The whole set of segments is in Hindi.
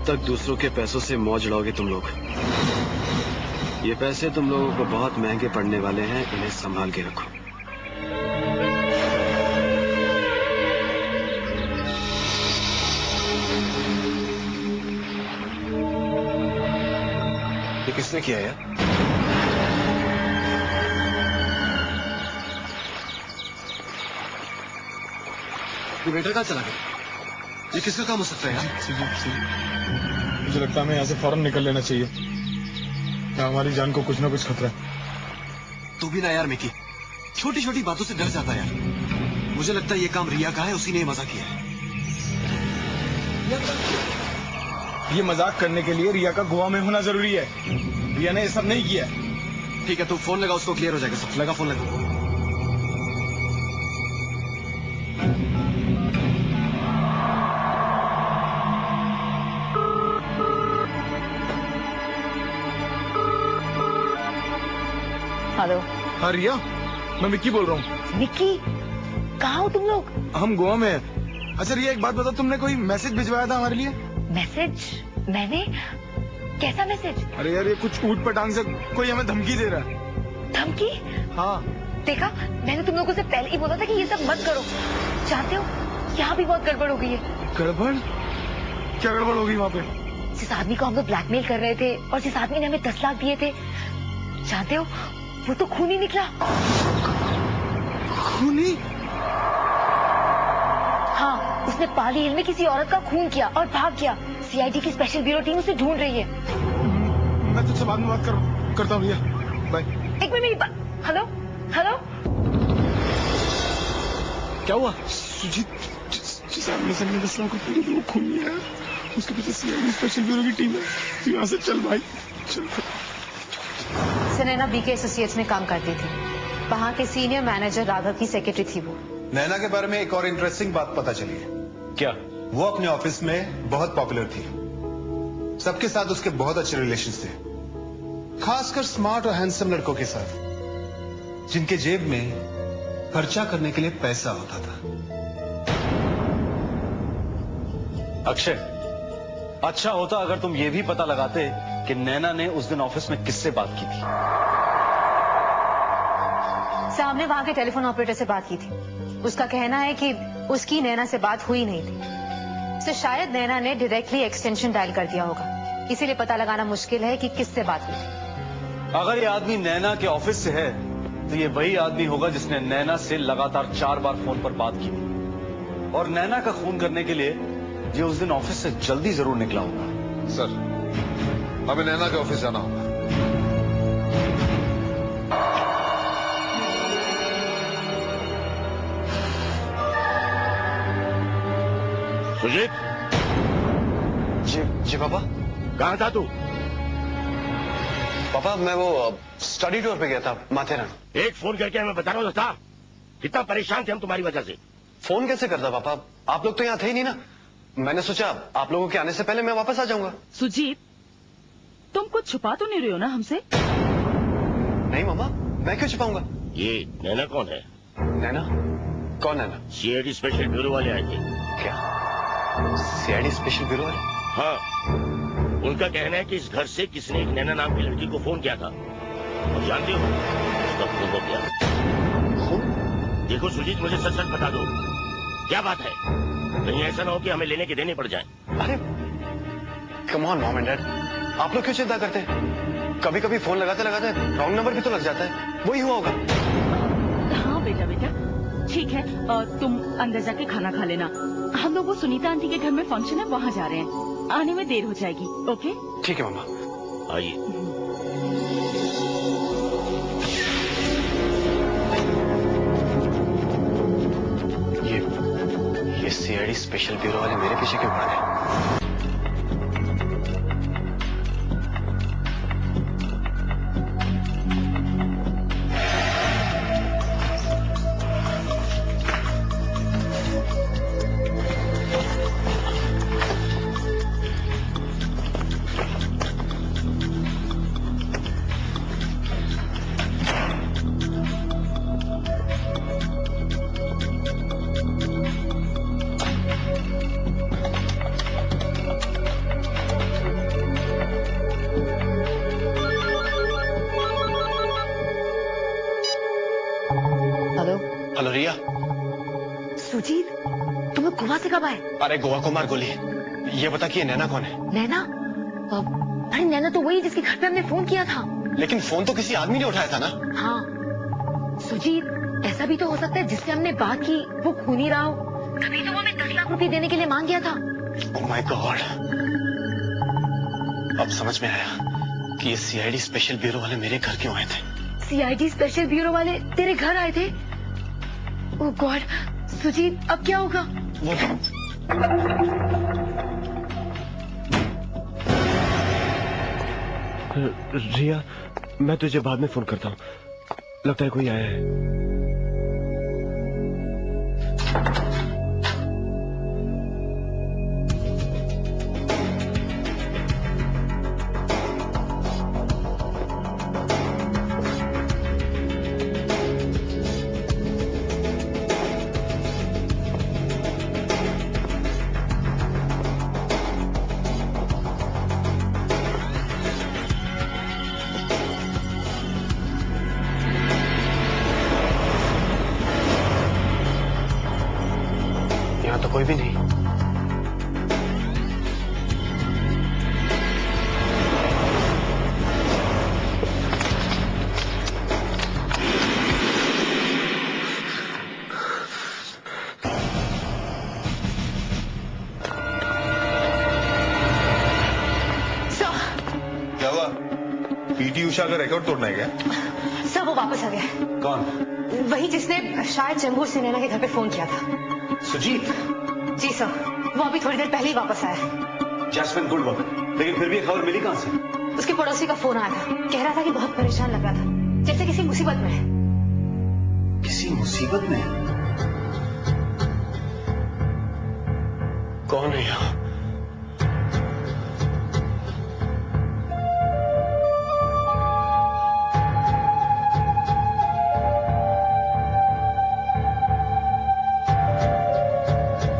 कब तक दूसरों के पैसों से मौज उड़ाओगे तुम लोग? ये पैसे तुम लोगों को बहुत महंगे पड़ने वाले हैं, इन्हें संभाल के रखो। ये किसने किया यार? ये वेटर कहाँ चला गया? ये किसका काम हो सकता है यार? मुझे लगता है हमें यहाँ से फौरन निकल लेना चाहिए। क्या हमारी जान को कुछ ना कुछ खतरा है। तू भी ना यार मिकी, छोटी छोटी बातों से डर जाता है यार। मुझे लगता है ये काम रिया का है, उसी ने मजाक किया है। ये मजाक करने के लिए रिया का गोवा में होना जरूरी है। रिया ने ये सब नहीं किया। ठीक है, तू फोन लगा, उसको क्लियर हो जाएगा सब। लगा फोन लगा। हेलो। हाँ रिया, मैं मिक्की बोल रहा हूँ। मिक्की, कहाँ हो तुम लोग? हम गोवा में हैं। अच्छा रिया, एक बात बताओ, तुमने कोई मैसेज भिजवाया था हमारे लिए? मैसेज? मैंने? कैसा मैसेज? अरे यार, ये कुछ ऊट पटांग से कोई हमें धमकी दे रहा है। धमकी? हाँ। देखा, मैंने तुम लोगों से पहले ही बोला था कि ये सब मत करो। जानते हो, यहाँ भी बहुत गड़बड़ हो गई है। गड़बड़? क्या गड़बड़ हो गई वहाँ पे? जिस आदमी को हम लोग ब्लैकमेल कर रहे थे और जिस आदमी ने हमें 10 लाख दिए थे, जानते हो, वो तो खूनी निकला। खूनी? हाँ, उसने पाली हिल में किसी औरत का खून किया और भाग गया। सीआईडी की स्पेशल ब्यूरो टीम उसे ढूंढ रही है। मैं तुझसे बाद में बात करता हूँ भैया। बाय। एक मिनट मेरी बात। Hello hello. क्या हुआ? सुजीत, जिस आदमी से 10 लाख रुपए वो खूनी है, उसके पीछे सीआईडी स्पेशल ब्यूरो की टीम है। तू यहाँ से चल भाई, चल। नैना बीके एसोसिएट्स में काम करती थी। वहां के सीनियर मैनेजर राघव की सेक्रेटरी थी वो। नैना के बारे में एक और इंटरेस्टिंग बात पता चली है। क्या? वो अपने ऑफिस में बहुत पॉपुलर थी। सबके साथ उसके बहुत अच्छे रिलेशन थे, खासकर स्मार्ट और हैंडसम लड़कों के साथ, जिनके जेब में खर्चा करने के लिए पैसा होता था। अक्षय, अच्छा होता अगर तुम ये भी पता लगाते कि नैना ने उस दिन ऑफिस में किससे बात की थी। सामने वहां के टेलीफोन ऑपरेटर से बात की थी। उसका कहना है कि उसकी नैना से बात हुई नहीं थी, तो शायद नैना ने डायरेक्टली एक्सटेंशन डायल कर दिया होगा। इसीलिए पता लगाना मुश्किल है कि किससे बात हुई थी। अगर ये आदमी नैना के ऑफिस से है तो ये वही आदमी होगा जिसने नैना से लगातार 4 बार फोन पर बात की थी, और नैना का खून करने के लिए ये उस दिन ऑफिस से जल्दी जरूर निकला होगा। सर, हमें नैना के ऑफिस जाना होगा। सुजीत। जी पापा। कहाँ था तू? पापा मैं वो स्टडी टूर पे गया था माथेरान। एक फोन करके हमें बता रहा था। कितना परेशान थे हम तुम्हारी वजह से। फोन कैसे करता पापा, आप लोग तो यहाँ थे ही नहीं ना। मैंने सोचा आप लोगों के आने से पहले मैं वापस आ जाऊंगा। सुजीत, तुम कुछ छुपा तो नहीं रहे हो ना हमसे? नहीं मामा, मैं क्यों छुपाऊंगा। ये नैना कौन है? नैना? कौन नैना? सीआईडी स्पेशल ब्यूरो वाले आए थे। क्या सीआईडी स्पेशल ब्यूरो वाले? हाँ, उनका कहना है कि इस घर से किसी ने एक नैना नाम की लड़की को फोन किया था, और जानते हो उसका फोन हो गया। फोन? देखो सुजीत, मुझे सच सच बता दो, क्या बात है? कहीं ऐसा ना हो कि हमें लेने के देने पड़ जाएं। अरे come on mom and dad, आप लोग क्यों चिंता करते हैं? कभी कभी फोन लगाते लगाते रॉन्ग नंबर भी तो लग जाता है, वही हुआ होगा। हाँ बेटा बेटा, ठीक है, और तुम अंदर जाके खाना खा लेना। हम लोग वो सुनीता आंटी के घर में फंक्शन है, वहाँ जा रहे हैं। आने में देर हो जाएगी। ओके ठीक है मामा। आइए। ये सीआईडी स्पेशल ब्यूरो वाले मेरे पीछे क्यों पड़ गए? हेलो रिया। सुजीत, तुम लोग गोवा से कब आए? अरे गोवा को मार गोली। ये बता कि ये नैना कौन है? नैना? अरे नैना तो वही जिसके घर पे हमने फोन किया था। लेकिन फोन तो किसी आदमी ने उठाया था ना? हाँ सुजीत, ऐसा भी तो हो सकता है जिससे हमने बात की वो खून ही रहा हो, तभी तो वो हमें 10 लाख रुपए देने के लिए मांग गया था। ओह माय गॉड, अब समझ में आया कि ये सीआईडी स्पेशल ब्यूरो वाले मेरे घर क्यों आए थे। सीआईडी स्पेशल ब्यूरो वाले तेरे घर आए थे? ओह गॉड, सुजीत अब क्या होगा? वो रिया, मैं तुझे बाद में फोन करता हूँ, लगता है कोई आया है। तो कोई भी नहीं। क्या हुआ? पीटी उषा का रिकॉर्ड तोड़ना है क्या? सर वो वापस आ गया। कौन? वही जिसने शायद चेंबूर से नैना के घर पे फोन किया था। सुजीत? जी सर, वो अभी थोड़ी देर पहले ही वापस आया। Jasmine, good work. लेकिन फिर भी खबर मिली कहां से? उसके पड़ोसी का फोन आया था, कह रहा था कि बहुत परेशान लग रहा था, जैसे किसी मुसीबत में है। किसी मुसीबत में? कौन है यहाँ?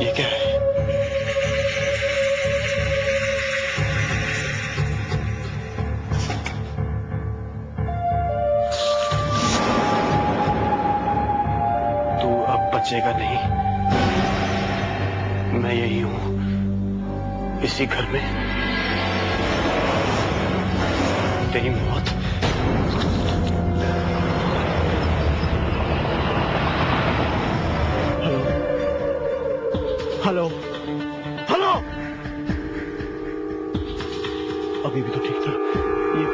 ये क्या है? तू अब बचेगा नहीं, मैं यही हूं, इसी घर में। तेरी मौत हेलो हेलो, अभी भी तो ठीक था ये।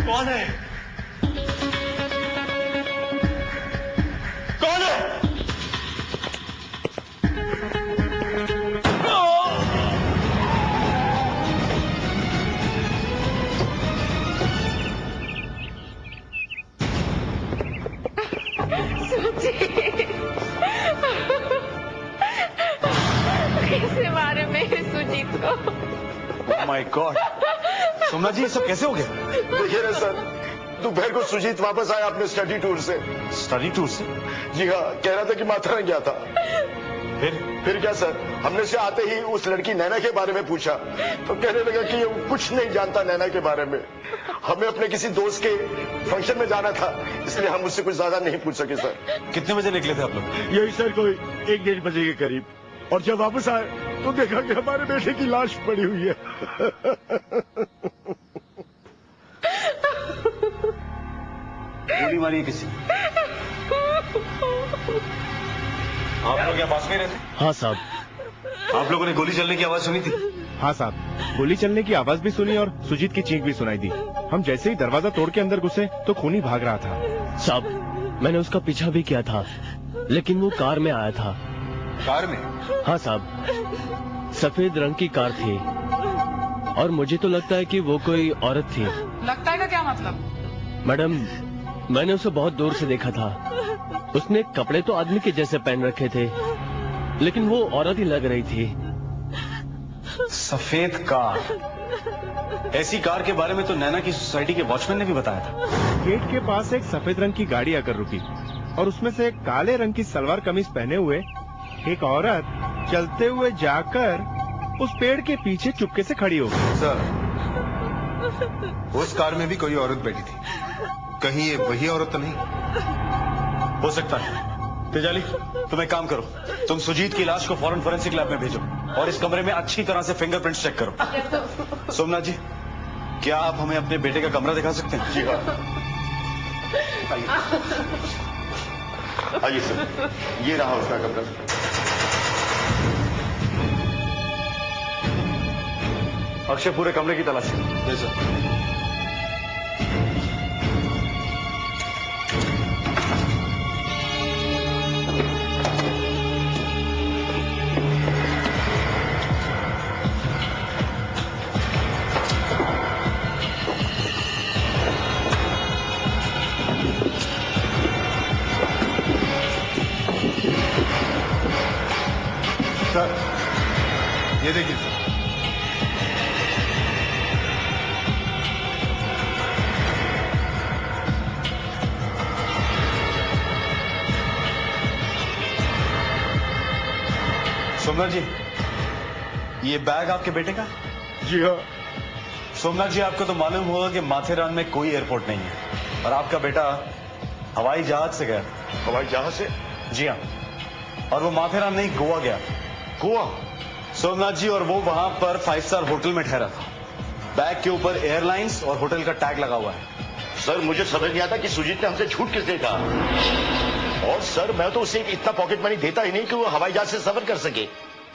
कौन है? कौन है? कैसे मारे मेरे सुजीत को? ओह माय गॉड, सोमनाथ जी ये सब कैसे हो गया? देखिए ना सर, दोपहर को सुजीत वापस आया अपने स्टडी टूर से। स्टडी टूर से? जी हाँ, कह रहा था कि माथेरान गया था। फिर क्या सर, हमने से आते ही उस लड़की नैना के बारे में पूछा तो कहने लगा कि ये कुछ नहीं जानता नैना के बारे में। हमें अपने किसी दोस्त के फंक्शन में जाना था, इसलिए हम उससे कुछ ज्यादा नहीं पूछ सके सर। कितने बजे निकले थे आप लोग? यही सर कोई 1-1:30 बजे के करीब, और जब वापस आए तो देखा कि हमारे बेटे की लाश पड़ी हुई है। गोली मारी है किसी? आप लोग यहाँ पास में रहते? हाँ साहब। आप लोगों ने गोली चलने की आवाज सुनी थी? हाँ साहब, गोली चलने की आवाज भी सुनी और सुजीत की चीख भी सुनाई दी। हम जैसे ही दरवाजा तोड़ के अंदर घुसे तो खूनी भाग रहा था। साहब मैंने उसका पीछा भी किया था, लेकिन वो कार में आया था। कार में? हाँ साहब, सफेद रंग की कार थी और मुझे तो लगता है कि वो कोई औरत थी। लगता है का क्या मतलब? मैडम मैंने उसे बहुत दूर से देखा था, उसने कपड़े तो आदमी के जैसे पहन रखे थे, लेकिन वो औरत ही लग रही थी। सफेद कार? ऐसी कार के बारे में तो नैना की सोसाइटी के वॉचमैन ने भी बताया था। गेट के पास एक सफेद रंग की गाड़ी आकर रुकी और उसमें से एक काले रंग की सलवार कमीज पहने हुए एक औरत चलते हुए जाकर उस पेड़ के पीछे चुपके से खड़ी हो गई। सर, उस कार में भी कोई औरत बैठी थी, कहीं ये वही औरत तो नहीं? हो सकता है। तेजाली, तुम एक काम करो, तुम सुजीत की लाश को फौरन फोरेंसिक लैब में भेजो और इस कमरे में अच्छी तरह से फिंगरप्रिंट्स चेक करो। सोमनाथ जी, क्या आप हमें अपने बेटे का कमरा दिखा सकते हैं? जी हाँ, आइए सर, ये रहा उसका कमरा। अक्षय, पूरे कमरे की तलाशी। जी सर। सर, ये देखिए सर। सोमनाथ जी, ये बैग आपके बेटे का? जी हाँ। सोमनाथ जी, आपको तो मालूम होगा कि माथेरान में कोई एयरपोर्ट नहीं है और आपका बेटा हवाई जहाज से गया। हवाई जहाज से? जी हाँ, और वो माथेरान नहीं, गोवा गया। गोवा? सोमनाथ जी, और वो वहां पर 5 स्टार होटल में ठहरा था। बैग के ऊपर एयरलाइंस और होटल का टैग लगा हुआ है। सर, मुझे समझ नहीं आता कि सुजीत ने हमसे झूठ किसने कहा। और सर, मैं तो उसे इतना पॉकेट मनी देता ही नहीं कि वो हवाई जहाज से सफर कर सके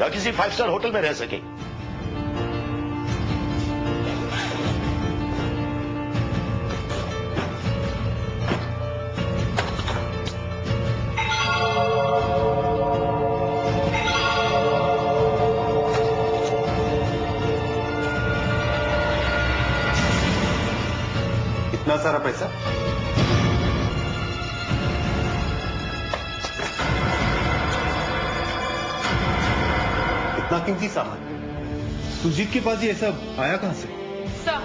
या किसी 5 स्टार होटल में रह सके। इतना सारा पैसा? इतना कीमती सामान सुजीत के पास ये सब आया कहां से? सर,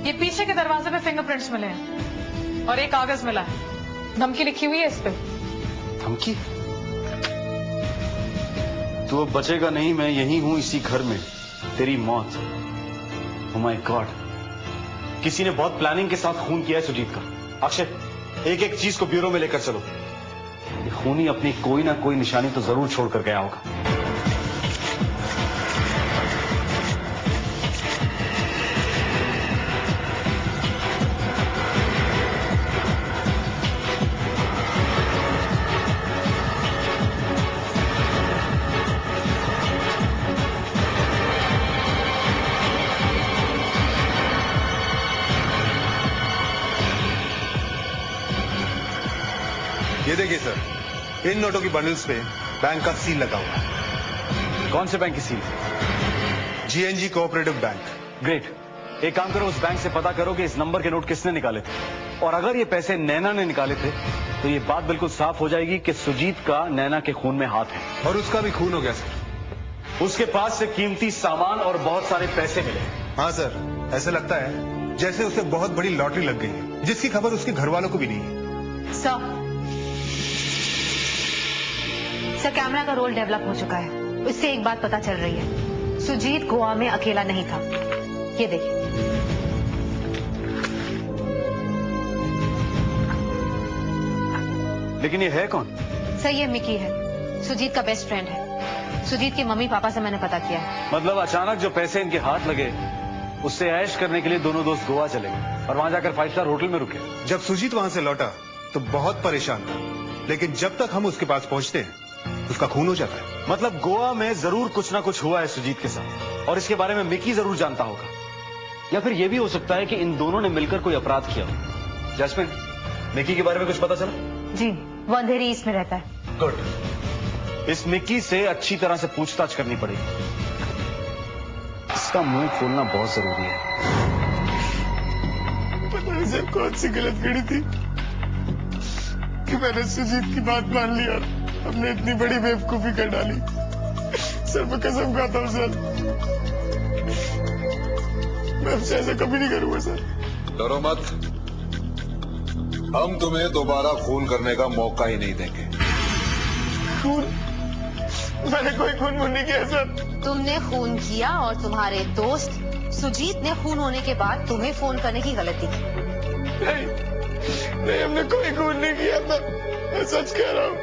ये पीछे के दरवाजे पे फिंगरप्रिंट्स मिले हैं और एक कागज मिला है, धमकी लिखी हुई है इस पे। धमकी? तू अब बचेगा नहीं, मैं यही हूं इसी घर में, तेरी मौत। ओह माय गॉड, किसी ने बहुत प्लानिंग के साथ खून किया है सुजीत का। अक्षय, एक एक चीज को ब्यूरो में लेकर चलो। ये खूनी अपनी कोई ना कोई निशानी तो जरूर छोड़ कर गया होगा। ये देखिए सर, इन नोटों की बंडल्स पे बैंक का सील लगा हुआ है। कौन से बैंक की seal? GNG cooperative bank. Great. एक काम करो, उस बैंक से पता करो कि इस नंबर के नोट किसने निकाले थे, और अगर ये पैसे नैना ने निकाले थे तो ये बात बिल्कुल साफ हो जाएगी कि सुजीत का नैना के खून में हाथ है। और उसका भी खून हो गया सर। उसके पास से कीमती सामान और बहुत सारे पैसे मिले। हाँ सर, ऐसा लगता है जैसे उसे बहुत बड़ी लॉटरी लग गई है, जिसकी खबर उसके घर वालों को भी नहीं है। सर, कैमरा का रोल डेवलप हो चुका है। इससे एक बात पता चल रही है, सुजीत गोवा में अकेला नहीं था। ये देखिए। लेकिन ये है कौन? सर, ये मिकी है, सुजीत का बेस्ट फ्रेंड है। सुजीत के मम्मी पापा से मैंने पता किया है। मतलब अचानक जो पैसे इनके हाथ लगे, उससे ऐश करने के लिए दोनों दोस्त गोवा चले गए और वहां जाकर 5 स्टार होटल में रुके। जब सुजीत वहां से लौटा तो बहुत परेशान था, लेकिन जब तक हम उसके पास पहुंचते हैं उसका खून हो जाता है। मतलब गोवा में जरूर कुछ ना कुछ हुआ है सुजीत के साथ, और इसके बारे में मिकी जरूर जानता होगा। या फिर यह भी हो सकता है कि इन दोनों ने मिलकर कोई अपराध किया हो। जैस्मिन, मिकी के बारे में कुछ पता चला? जी, वो अंधेरी ईस्ट में रहता है। गुड। इस मिकी से अच्छी तरह से पूछताछ करनी पड़ेगी। इसका मुंह खोलना बहुत जरूरी है। पता नहीं सर कौन सी गलत घड़ी थी कि मैंने सुजीत की बात मान ली और हमने इतनी बड़ी बेवकूफी कर डाली। सर, मैं कसम खाता हूँ सर, मैं आपसे ऐसा कभी नहीं करूंगा सर। डरो मत, हम तुम्हें दोबारा खून करने का मौका ही नहीं देंगे। खून? मैंने कोई खून नहीं किया सर। तुमने खून किया और तुम्हारे दोस्त सुजीत ने खून होने के बाद तुम्हें फोन करने की गलती की। नहीं, हमने कोई खून नहीं किया था, मैं सच कह रहा हूँ।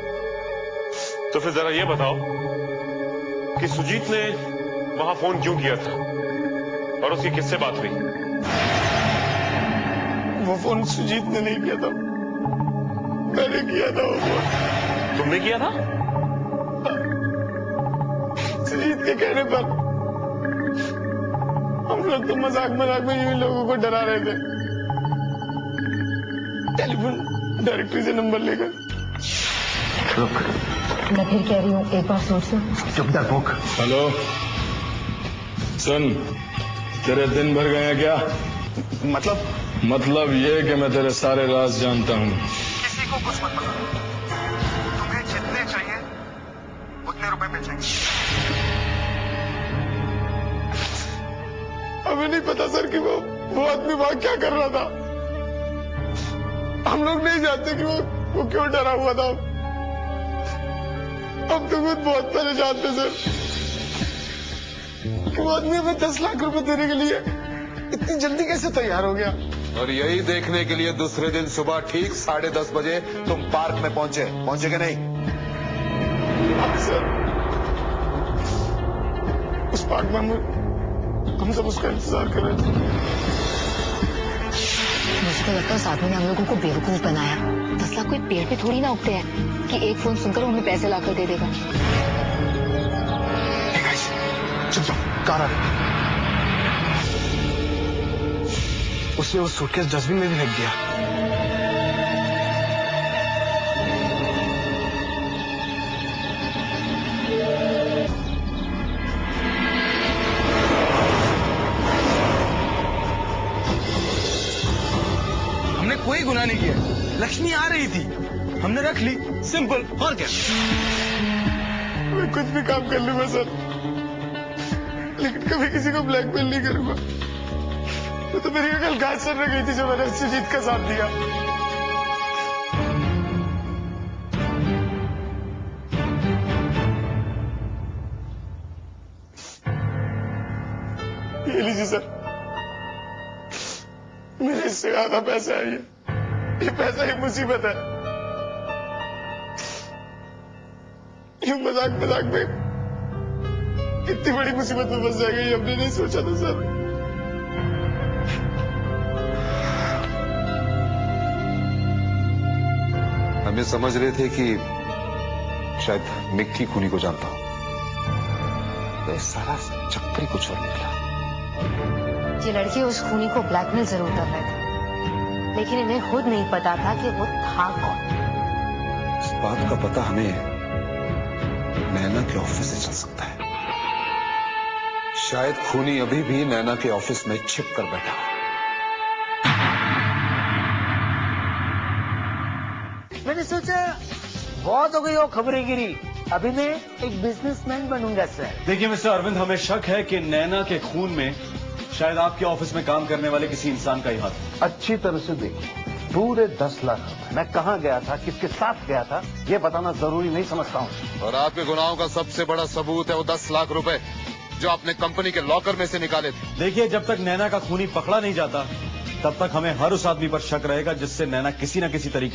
तो फिर जरा ये बताओ कि सुजीत ने वहां फोन क्यों किया था और उसकी किससे बात हुई? वो फोन सुजीत ने नहीं किया था, मैंने किया था वो फोन। तुमने किया था? सुजीत के कहने पर हम लोग तो मजाक में यूं लोगों को डरा रहे थे, टेलीफोन डायरेक्टरी से नंबर लेकर। मैं फिर कह रही हूँ, एक बार सोच लो। चुप डरपोक। हेलो, सुन, तेरे दिन भर गए हैं क्या? मतलब ये कि मैं तेरे सारे राज जानता हूँ। किसी को कुछ मत बताओ, तुम्हें जितने चाहिए उतने रुपए मिल जाएंगे। हमें नहीं पता सर कि वो आदमी वहां क्या कर रहा था। हम लोग नहीं जानते कि वो क्यों डरा हुआ था। हम तो खुद बहुत परेशान थे सर कि वो आदमी हमें 10 लाख रुपए देने के लिए इतनी जल्दी कैसे तैयार हो गया। और यही देखने के लिए दूसरे दिन सुबह ठीक 10:30 बजे तुम पार्क में पहुंचे कि नहीं? सर, उस पार्क में हम सब उसका इंतजार कर रहे थे। मुझे तो लगता है उस आदमी ने हम लोगों को बेवकूफ बनाया। 10 लाख कोई पेड़ पे थोड़ी ना उगते हैं कि एक फोन सुनकर हमें पैसे लाकर दे देगा। चुप जाओ, कार आ रही। उसने वो सूटकेस डस्टबिन में भी फेंक दिया। हमने कोई गुनाह नहीं किया, लक्ष्मी आ रही थी, हमने रख ली, सिंपल। और क्या? मैं कुछ भी काम कर लूंगा सर, लेकिन कभी किसी को ब्लैकमेल नहीं करूंगा। तो मेरी अकल घात सर रह गई थी जो मैंने सुजीत का साथ दिया। ये लीजिए सर, मेरे इससे ज्यादा पैसा है। ये पैसा ही मुसीबत है। यूं मजाक में इतनी बड़ी मुसीबत में फंस जाएगा ये हमने नहीं सोचा था सर। हम ये समझ रहे थे कि शायद मिक्की खूनी को जानता हूं, तो सारा चक्कर कुछ और निकला। ये लड़के उस खूनी को ब्लैकमेल जरूर कर रहे थे, लेकिन इन्हें खुद नहीं पता था कि वो था कौन। इस बात का पता हमें नैना के ऑफिस से चल सकता है। शायद खूनी अभी भी नैना के ऑफिस में छिप कर बैठा है। मैंने सोचा बहुत हो गई वो खबरें गिरी, अभी मैं एक बिजनेसमैन बनूंगा सर। देखिए मिस्टर अरविंद, हमें शक है कि नैना के खून में शायद आपके ऑफिस में काम करने वाले किसी इंसान का ही हाथ है। अच्छी तरह से देखिए, पूरे 10 लाख रुपए मैं कहां गया था, किसके साथ गया था, ये बताना जरूरी नहीं समझता हूं। और आपके गुनाहों का सबसे बड़ा सबूत है वो 10 लाख रुपए जो आपने कंपनी के लॉकर में से निकाले थे। देखिए, जब तक नैना का खूनी पकड़ा नहीं जाता तब तक हमें हर उस आदमी पर शक रहेगा जिससे नैना किसी न किसी तरीके